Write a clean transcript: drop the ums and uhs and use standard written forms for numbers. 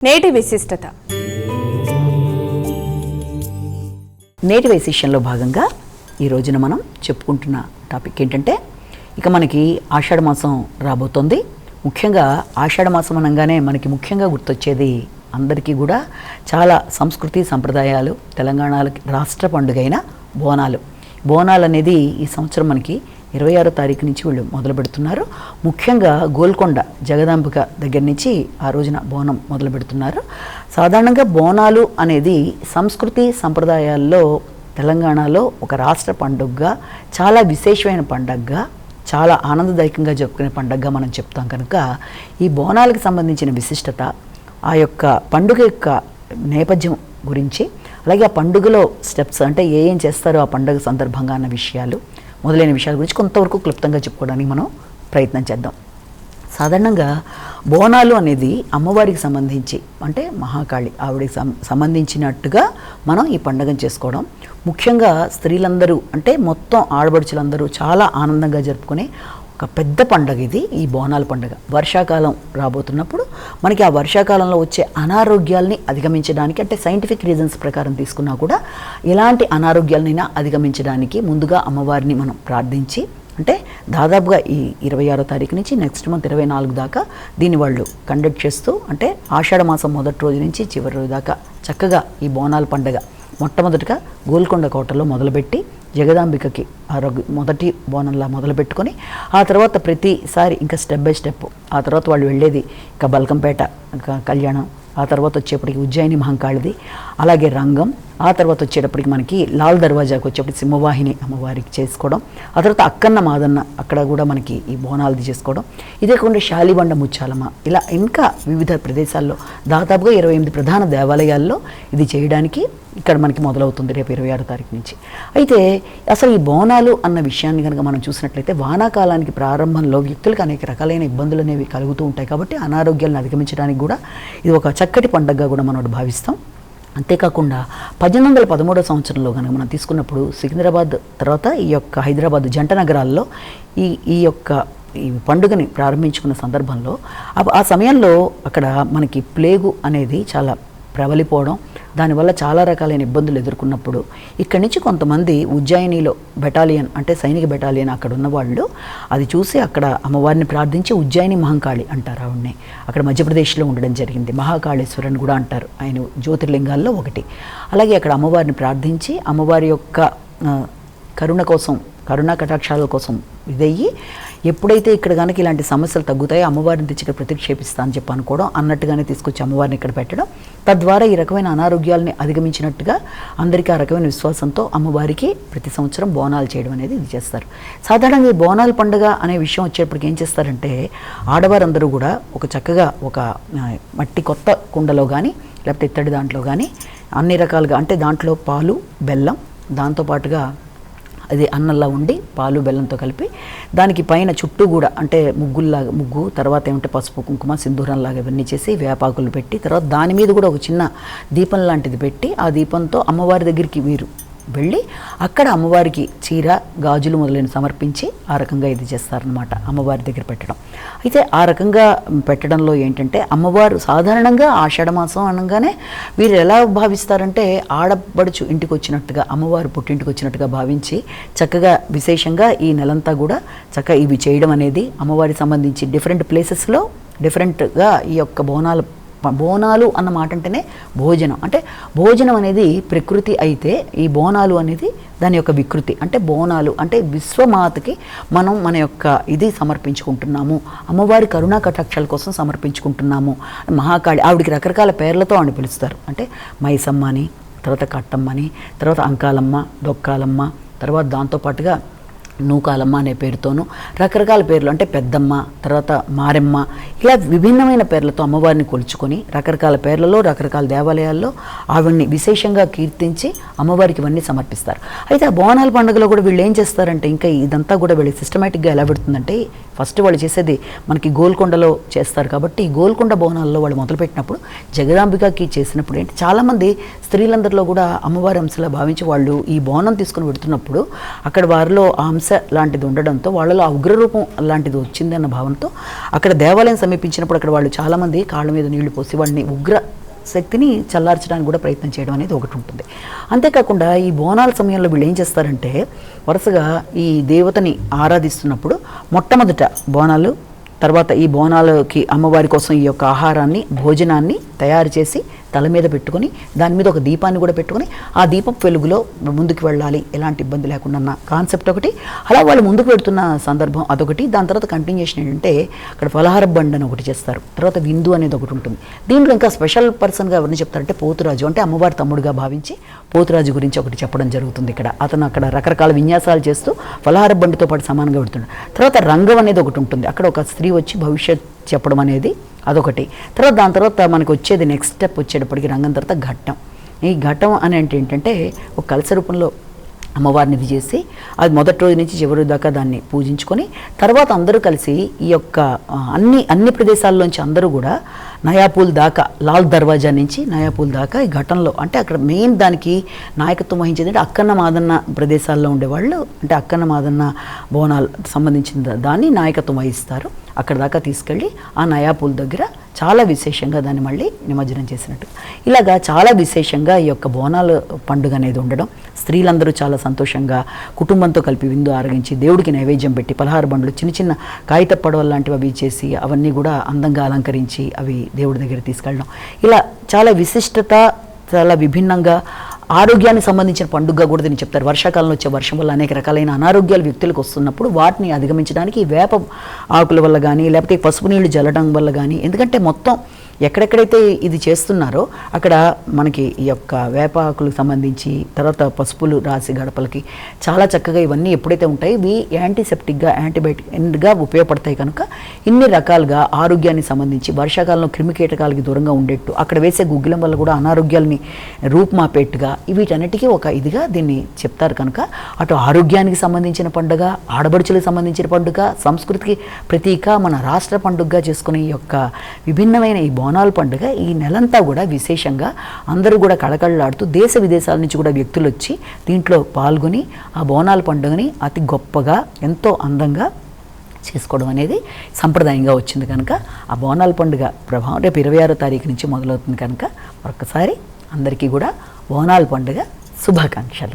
నేటి విశిష్టత. నేటి విశేషంలో భాగంగా ఈ రోజున మనం చెప్పుకుంటున్న టాపిక్ ఏంటంటే, ఇక మనకి ఆషాఢ మాసం రాబోతోంది. ముఖ్యంగా ఆషాఢ మాసం అనగానే మనకి ముఖ్యంగా గుర్తొచ్చేది అందరికీ కూడా చాలా సంస్కృతి సంప్రదాయాలు, తెలంగాణ రాష్ట్ర పండుగైన బోనాలు. బోనాలు అనేది ఈ సంవత్సరం మనకి 26వ తారీఖు నుంచి వీళ్ళు మొదలు పెడుతున్నారు. ముఖ్యంగా గోల్కొండ జగదాంబిక దగ్గర నుంచి ఆ రోజున బోనం మొదలు పెడుతున్నారు. సాధారణంగా బోనాలు అనేది సంస్కృతి సంప్రదాయాల్లో తెలంగాణలో ఒక రాష్ట్ర పండుగగా, చాలా విశేషమైన పండుగగా, చాలా ఆనందదాయకంగా జరుపుకునే పండుగగా మనం చెప్తాం. కనుక ఈ బోనాలకు సంబంధించిన విశిష్టత, ఆ యొక్క పండుగ యొక్క నేపథ్యం గురించి, అలాగే ఆ పండుగలో స్టెప్స్ అంటే ఏం చేస్తారో ఆ పండుగ సందర్భంగా అన్న విషయాలు మొదలైన విషయాల గురించి కొంతవరకు క్లుప్తంగా చెప్పుకోవడానికి మనం ప్రయత్నం చేద్దాం. సాధారణంగా బోనాలు అనేది అమ్మవారికి సంబంధించి, అంటే మహాకాళి ఆవిడకి సంబంధించినట్టుగా మనం ఈ పండుగను చేసుకోవడం. ముఖ్యంగా స్త్రీలందరూ అంటే మొత్తం ఆడపడుచులందరూ చాలా ఆనందంగా జరుపుకునే ఒక పెద్ద పండుగ ఇది, ఈ బోనాల పండుగ. వర్షాకాలం రాబోతున్నప్పుడు మనకి ఆ వర్షాకాలంలో వచ్చే అనారోగ్యాల్ని అధిగమించడానికి, అంటే సైంటిఫిక్ రీజన్స్ ప్రకారం తీసుకున్నా కూడా ఎలాంటి అనారోగ్యాలనైనా అధిగమించడానికి ముందుగా అమ్మవారిని మనం ప్రార్థించి, అంటే దాదాపుగా ఈ 26వ తారీఖు నుంచి నెక్స్ట్ మంత్ 24 దాకా దీన్ని వాళ్ళు కండక్ట్ చేస్తూ, అంటే ఆషాఢ మాసం మొదటి రోజు నుంచి చివరి రోజు దాకా చక్కగా ఈ బోనాల పండుగ మొట్టమొదటిగా గోల్కొండ కోటలో మొదలుపెట్టి జగదాంబికకి మొదటి బోనంలా మొదలుపెట్టుకొని, ఆ తర్వాత ప్రతిసారి ఇంకా స్టెప్ బై స్టెప్, ఆ తర్వాత వాళ్ళు వెళ్ళేది ఇంకా బల్కంపేట కళ్యాణం, ఆ తర్వాత వచ్చేప్పటికి ఉజ్జయిని మహంకాళిది, అలాగే రంగం, ఆ తర్వాత వచ్చేటప్పటికి మనకి లాల్ దర్వాజాకి వచ్చేప్పటికి సింహవాహిని అమ్మవారికి చేసుకోవడం, ఆ తర్వాత అక్కన్న మాదన్న అక్కడ కూడా మనకి ఈ బోనాలది చేసుకోవడం, ఇదే కాకుండా శాలిబండ ముచ్చాలమ్మ, ఇలా ఇంకా వివిధ ప్రదేశాల్లో దాదాపుగా 28 ప్రధాన దేవాలయాల్లో ఇది చేయడానికి ఇక్కడ మనకి మొదలవుతుంది రేపు 26వ తారీఖు నుంచి. అయితే అసలు ఈ బోనాలు అన్న విషయాన్ని కనుక మనం చూసినట్లయితే, వానాకాలానికి ప్రారంభంలో వ్యక్తులకు అనేక రకాలైన ఇబ్బందులు అనేవి కలుగుతూ ఉంటాయి. కాబట్టి అనారోగ్యాలను అధిగమించడానికి కూడా ఇది ఒక చక్కటి పండుగగా కూడా మనం భావిస్తాం. అంతేకాకుండా 1813వ సంవత్సరంలో కనుక మనం తీసుకున్నప్పుడు సికింద్రాబాద్ తర్వాత ఈ యొక్క హైదరాబాద్ జంట నగరాల్లో ఈ యొక్క ఈ పండుగని ప్రారంభించుకున్న సందర్భంలో ఆ సమయంలో అక్కడ మనకి ప్లేగు అనేది చాలా ప్రబలిపోవడం, దానివల్ల చాలా రకాలైన ఇబ్బందులు ఎదుర్కొన్నప్పుడు ఇక్కడి నుంచి కొంతమంది ఉజ్జయినిలో బెటాలియన్, అంటే సైనిక బెటాలియన్ అక్కడ ఉన్న వాళ్ళు అది చూసి అక్కడ అమ్మవారిని ప్రార్థించి ఉజ్జయిని మహంకాళి అంటారు ఆవిడని, అక్కడ మధ్యప్రదేశ్లో ఉండడం జరిగింది. మహాకాళేశ్వరని కూడా అంటారు, ఆయన జ్యోతిర్లింగాల్లో ఒకటి. అలాగే అక్కడ అమ్మవారిని ప్రార్థించి అమ్మవారి యొక్క కరుణ కోసం, కరుణా కటాక్షాల కోసం ఇదయ్యి, ఎప్పుడైతే ఇక్కడ కనుక ఇలాంటి సమస్యలు తగ్గుతాయో అమ్మవారిని తెచ్చి ఇక్కడ ప్రతిక్షేపిస్తా అని చెప్పి అనుకోవడం, అన్నట్టుగానే తీసుకొచ్చి అమ్మవారిని ఇక్కడ పెట్టడం, తద్వారా ఈ రకమైన అనారోగ్యాలని అధిగమించినట్టుగా అందరికీ ఆ రకమైన విశ్వాసంతో అమ్మవారికి ప్రతి సంవత్సరం బోనాలు చేయడం అనేది ఇది చేస్తారు. సాధారణంగా ఈ బోనాల పండుగ అనే విషయం వచ్చేప్పటికి ఏం చేస్తారంటే, ఆడవారందరూ కూడా ఒక చక్కగా ఒక మట్టి కొత్త కుండలో కానీ లేకపోతే ఇత్తడి దాంట్లో కానీ అన్ని రకాలుగా, అంటే దాంట్లో పాలు బెల్లం, దాంతోపాటుగా అది అన్నంలా ఉండి పాలు బెల్లంతో కలిపి దానికి పైన చుట్టూ కూడా అంటే ముగ్గు, తర్వాత ఏమంటే పసుపు కుంకుమ సింధూరంలాగా ఇవన్నీ చేసి వేపాకులు పెట్టి, తర్వాత దాని మీద కూడా ఒక చిన్న దీపం లాంటిది పెట్టి, ఆ దీపంతో అమ్మవారి దగ్గరికి వీరు వెళ్ళి అక్కడ అమ్మవారికి చీర గాజులు మొదలైన సమర్పించి ఆ రకంగా ఇది చేస్తారనమాట, అమ్మవారి దగ్గర పెట్టడం. అయితే ఆ రకంగా పెట్టడంలో ఏంటంటే, అమ్మవారు సాధారణంగా ఆషాఢ మాసం అనగానే వీరు ఎలా భావిస్తారంటే, ఆడబడుచు ఇంటికి వచ్చినట్టుగా, అమ్మవారు పుట్టింటికి వచ్చినట్టుగా భావించి చక్కగా విశేషంగా ఈ నెలంతా కూడా చక్కగా ఇవి చేయడం అనేది, అమ్మవారికి సంబంధించి డిఫరెంట్ ప్లేసెస్లో డిఫరెంట్గా ఈ యొక్క బోనాలు అన్న మాట అంటేనే భోజనం, అంటే భోజనం అనేది ప్రకృతి అయితే ఈ బోనాలు అనేది దాని యొక్క వికృతి. అంటే బోనాలు అంటే విశ్వమాతకి మనం మన యొక్క ఇది సమర్పించుకుంటున్నాము, అమ్మవారి కరుణా కటాక్షాల కోసం సమర్పించుకుంటున్నాము. మహాకాళి ఆవిడికి రకరకాల పేర్లతో ఆవిడ పిలుస్తారు, అంటే మైసమ్మ అని, తర్వాత కట్టమ్మని, తర్వాత అంకాలమ్మ, డొక్కాలమ్మ, తర్వాత దాంతోపాటుగా నూకాలమ్మ అనే పేరుతోనూ రకరకాల పేర్లు, అంటే పెద్దమ్మ, తర్వాత మారెమ్మ, ఇలా విభిన్నమైన పేర్లతో అమ్మవారిని కొలుచుకొని రకరకాల పేర్లలో రకరకాల దేవాలయాల్లో ఆవిడ్ని విశేషంగా కీర్తించి అమ్మవారికి ఇవన్నీ సమర్పిస్తారు. అయితే ఆ బోనాల పండుగలో కూడా వీళ్ళు ఏం చేస్తారంటే, ఇంకా ఇదంతా కూడా వీళ్ళు సిస్టమేటిక్గా ఎలా పెడుతుందంటే, ఫస్ట్ వాళ్ళు చేసేది మనకి గోల్కొండలో చేస్తారు కాబట్టి, ఈ గోల్కొండ బోనాల్లో వాళ్ళు మొదలుపెట్టినప్పుడు జగదాంబికకి చేసినప్పుడు ఏంటి, చాలామంది స్త్రీలందరిలో కూడా అమ్మవారి అంశలా భావించి వాళ్ళు ఈ బోనం తీసుకుని పెడుతున్నప్పుడు అక్కడ వారిలో ఆ అంశ లాంటిది ఉండడంతో వాళ్ళలో ఆ ఉగ్రరూపం లాంటిది వచ్చింది అన్న భావనతో అక్కడ దేవాలయం సమీపించినప్పుడు అక్కడ వాళ్ళు చాలామంది కాళ్ళ మీద నీళ్లు పోసి వాళ్ళని ఉగ్ర శక్తిని చల్లార్చడానికి కూడా ప్రయత్నం చేయడం అనేది ఒకటి ఉంటుంది. అంతేకాకుండా ఈ బోనాల సమయంలో వీళ్ళు ఏం చేస్తారంటే వరుసగా ఈ దేవతని ఆరాధిస్తున్నప్పుడు మొట్టమొదట బోనాలు, తర్వాత ఈ బోనాలకి అమ్మవారి కోసం ఈ యొక్క ఆహారాన్ని, భోజనాన్ని తయారు చేసి తల మీద పెట్టుకొని దాని మీద ఒక దీపాన్ని కూడా పెట్టుకొని ఆ దీపపు వెలుగులో ముందుకు వెళ్ళాలి, ఎలాంటి ఇబ్బంది లేకుండా అన్న కాన్సెప్ట్ ఒకటి. అలా వాళ్ళు ముందుకు పెడుతున్న సందర్భం అదొకటి. దాని తర్వాత కంటిన్యూషన్ ఏంటంటే అక్కడ ఫలహార బండ్ అని ఒకటి చేస్తారు, తర్వాత విందు అనేది ఒకటి ఉంటుంది. దీంట్లో ఇంకా స్పెషల్ పర్సన్గా ఎవరిని చెప్తారంటే పోతురాజు, అంటే అమ్మవారి తమ్ముడుగా భావించి పోతురాజు గురించి ఒకటి చెప్పడం జరుగుతుంది ఇక్కడ. అతను అక్కడ రకరకాల విన్యాసాలు చేస్తూ ఫలహార బండితో పాటు సమానంగా పెడుతున్నాడు. తర్వాత రంగం అనేది ఒకటి ఉంటుంది, అక్కడ ఒక స్త్రీ వచ్చి భవిష్యత్ చెప్పడం అనేది అదొకటి. తర్వాత దాని తర్వాత మనకు వచ్చేది నెక్స్ట్ స్టెప్ వచ్చేటప్పటికి రంగం తర్వాత ఘట్టం. ఈ ఘట్టం అని అంటే ఏంటంటే ఒక కలశ రూపంలో అమ్మవారిని ఇది చేసి అది మొదటి రోజు నుంచి చివరి దాకా దాన్ని పూజించుకొని తర్వాత అందరూ కలిసి ఈ యొక్క అన్ని ప్రదేశాల్లోంచి అందరూ కూడా నయాపూల్ దాకా, లాల్ దర్వాజా నుంచి నయాపూల్ దాకా ఈ ఘటనలో, అంటే అక్కడ మెయిన్ దానికి నాయకత్వం వహించేది అంటే అక్కన్న మాదన్న ప్రదేశాల్లో ఉండేవాళ్ళు, అంటే అక్కన్న మాదన్న బోనాలు సంబంధించిన దాన్ని నాయకత్వం వహిస్తారు. అక్కడ దాకా తీసుకెళ్ళి ఆ నయాపూల్ దగ్గర చాలా విశేషంగా దాన్ని మళ్ళీ నిమజ్జనం చేసినట్టు ఇలాగా చాలా విశేషంగా ఈ యొక్క బోనాల పండుగ అనేది ఉండడం. స్త్రీలందరూ చాలా సంతోషంగా కుటుంబంతో కలిపి విందు ఆరగించి దేవుడికి నైవేద్యం పెట్టి పలహార బండ్లు, చిన్న చిన్న కాగిత పడవలు లాంటివి అవి చేసి అవన్నీ కూడా అందంగా అలంకరించి అవి దేవుడి దగ్గర తీసుకెళ్ళడం, ఇలా చాలా విశిష్టత, చాలా విభిన్నంగా ఆరోగ్యానికి సంబంధించిన పండుగ కూడా దీన్ని చెప్తారు. వర్షాకాలంలో వచ్చే వర్షం వల్ల అనేక రకాలైన అనారోగ్యాలు వ్యక్తులకు వస్తున్నప్పుడు వాటిని అధిగమించడానికి ఈ వేప ఆకుల వల్ల కానీ లేకపోతే పసుపు నీళ్లు జల్లడం వల్ల కానీ, ఎందుకంటే మొత్తం ఎక్కడెక్కడైతే ఇది చేస్తున్నారో అక్కడ మనకి ఈ యొక్క వేప ఆకులకు సంబంధించి తర్వాత పసుపులు రాసి గడపలకి చాలా చక్కగా ఇవన్నీ ఎప్పుడైతే ఉంటాయి ఇవి యాంటీసెప్టిక్గా, యాంటీబయాటిక్గా ఉపయోగపడతాయి. కనుక ఇన్ని రకాలుగా ఆరోగ్యానికి సంబంధించి వర్షాకాలంలో క్రిమికీటకాలకి దూరంగా ఉండేట్టు, అక్కడ వేసే గుగ్గిలం వల్ల కూడా అనారోగ్యాలని రూపుమాపేట్టుగా వీటన్నిటికీ ఒక ఇదిగా దీన్ని చెప్తారు. కనుక అటు ఆరోగ్యానికి సంబంధించిన పండుగ, ఆడబడుచులకు సంబంధించిన పండుగ, సంస్కృతికి ప్రతీక, మన రాష్ట్ర పండుగగా చేసుకునే ఈ యొక్క విభిన్నమైన ఈ బోనాల పండుగ ఈ నెలంతా కూడా విశేషంగా అందరూ కూడా కళకళలాడుతూ దేశ విదేశాల నుంచి కూడా వ్యక్తులు వచ్చి దీంట్లో పాల్గొని ఆ బోనాల పండుగని అతి గొప్పగా ఎంతో అందంగా చేసుకోవడం అనేది సంప్రదాయంగా వచ్చింది. కనుక ఆ బోనాల పండుగ ప్రభావం రేపు 26వ తారీఖు నుంచి మొదలవుతుంది. కనుక మరొకసారి అందరికీ కూడా బోనాల పండుగ శుభాకాంక్షలు.